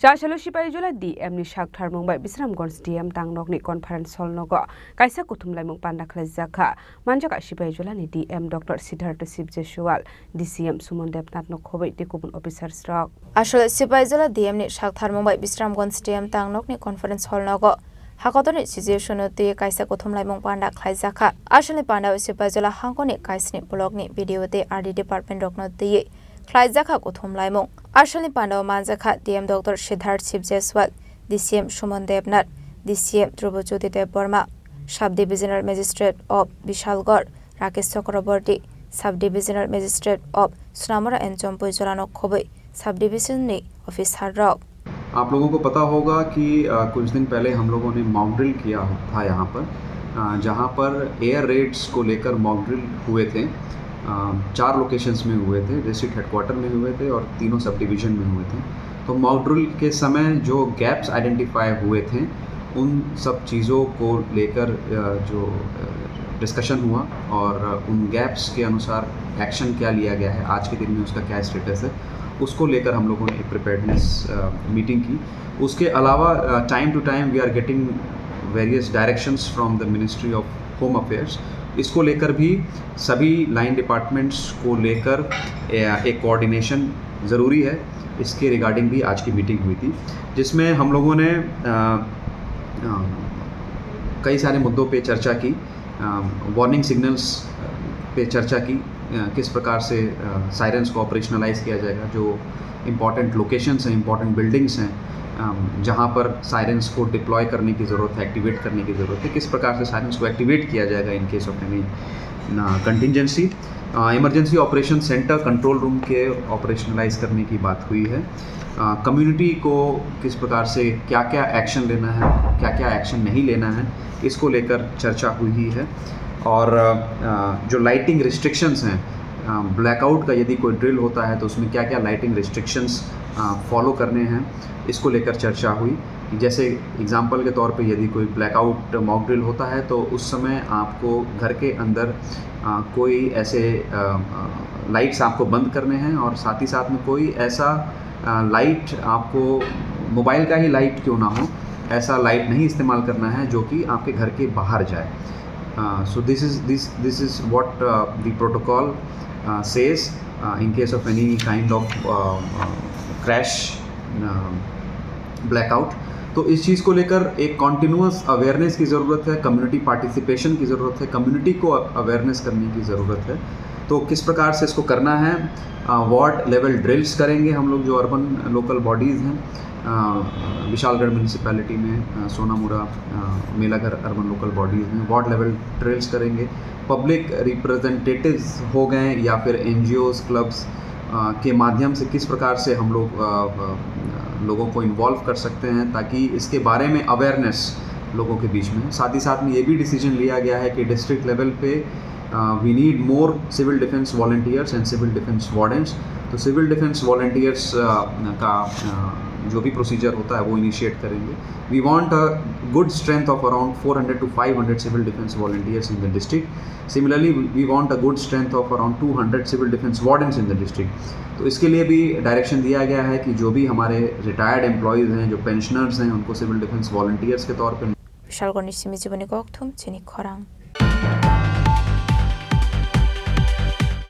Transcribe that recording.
Chashalo Shipayjola DM ni Shakthar Mumbai Bisramganj DM Tangnok ni conference hall nogo kaisa kuthumlai mung panda khlajaka manjaka Shipayjola ni DM Dr. Siddhartha Sibjeswal DCM Sumon Debnath no khobai tekubun officers rok Ashole Shipayjola DM ni Shakthar Mumbai Bisramganj DM Tangnok ni conference hall nogo hakotoni situation te kaisa kuthumlai mung panda khlajaka ashole panda Shipayjola hangkoni kaisni blog ni video te RD department rokno te Khlaijaka kuthumlai mung Ashali Pandao Manjaka DM Dr. Siddhartha Sibjeswal DCM Sumon Debnath DCM Dhrubajyoti Dev Burma Sub-Divisional Magistrate of Vishalgarh Rakesh Chakraborty Sub-Divisional Magistrate of Sunamura and Chompuijora no Khobai Sub-Division ni Officer Rok आप लोगों को पता होगा कि कुछ दिन पहले हम लोगों ने मॉक ड्रिल किया था यहाँ पर जहाँ पर एयर रेड्स को लेकर मॉक ड्रिल हुए थे 4 लोकेशंस में हुए थे, डिस्ट्रिक्ट हेडक्वार्टर में हुए थे और तीनों सब डिवीज़न में हुए थे। तो मॉक ड्रिल के समय जो गैप्स आइडेंटिफाई हुए थे उन सब चीज़ों को लेकर जो डिस्कशन हुआ और उन गैप्स के अनुसार एक्शन क्या लिया गया है, आज के दिन में उसका क्या स्टेटस है, उसको लेकर हम लोगों ने एक प्रिपेयर्डनेस मीटिंग की। उसके अलावा time to time we are getting various directions from the Ministry of Home Affairs. इसको लेकर भी सभी लाइन डिपार्टमेंट्स को लेकर एक कोऑर्डिनेशन ज़रूरी है। इसके रिगार्डिंग भी आज की मीटिंग हुई थी जिसमें हम लोगों ने कई सारे मुद्दों पे चर्चा की, वार्निंग सिग्नल्स पे चर्चा की, किस प्रकार से सायरन्स को ऑपरेशनलाइज किया जाएगा, जो इम्पॉर्टेंट लोकेशंस हैं, इम्पॉर्टेंट बिल्डिंग्स हैं जहाँ पर सायरन्स को डिप्लॉय करने की ज़रूरत है, एक्टिवेट करने की ज़रूरत है, किस प्रकार से सायरन्स को एक्टिवेट किया जाएगा in case of any contingency. Emergency operation centre control room के ऑपरेशनलाइज करने की बात हुई है। कम्युनिटी को किस प्रकार से क्या क्या एक्शन लेना है, क्या क्या एक्शन नहीं लेना है, इसको लेकर चर्चा हुई है। और जो लाइटिंग रिस्ट्रिक्शंस हैं, ब्लैकआउट का यदि कोई ड्रिल होता है तो उसमें क्या क्या लाइटिंग रिस्ट्रिक्शंस फॉलो करने हैं, इसको लेकर चर्चा हुई। जैसे एग्जांपल के तौर पे यदि कोई ब्लैकआउट मॉक ड्रिल होता है तो उस समय आपको घर के अंदर कोई ऐसे लाइट्स आपको बंद करने हैं और साथ ही साथ में कोई ऐसा लाइट, आपको मोबाइल का ही लाइट क्यों ना हो, ऐसा लाइट नहीं इस्तेमाल करना है जो कि आपके घर के बाहर जाए। So this is what the protocol says in case of any kind of crash, blackout। तो इस चीज़ को लेकर एक कॉन्टिन्यूस अवेयरनेस की ज़रूरत है, कम्युनिटी पार्टिसिपेशन की ज़रूरत है, कम्युनिटी को अवेयरनेस करने की ज़रूरत है। तो किस प्रकार से इसको करना है, वार्ड लेवल ड्रिल्स करेंगे हम लोग, जो अर्बन लोकल बॉडीज़ हैं, विशालगढ़ म्यूनिसिपैलिटी में सोनामुरा मेलाघर अर्बन लोकल बॉडीज़ में वार्ड लेवल ड्रिल्स करेंगे। पब्लिक रिप्रेजेंटेटिव्स हो गए या फिर NGOs, क्लब्स के माध्यम से किस प्रकार से हम लोगों को इन्वॉल्व कर सकते हैं ताकि इसके बारे में अवेयरनेस लोगों के बीच में। साथ ही साथ में ये भी डिसीजन लिया गया है कि डिस्ट्रिक्ट लेवल पे we need more civil defence volunteers and civil defence wardens. तो सिविल डिफेंस वॉलंटियर्स का जो भी प्रोसीजर होता है वो इनिशिएट करेंगे। We want a good strength of around 400 to 500 civil defence volunteers in the district. Similarly we want a good strength of around 200 civil defence wardens in the district. तो इसके लिए भी डायरेक्शन दिया गया है कि जो भी हमारे रिटायर्ड एम्प्लॉयज़ हैं, जो पेंशनर्स हैं, उनको सिविल डिफेंस वॉलंटियर्स के तौर पर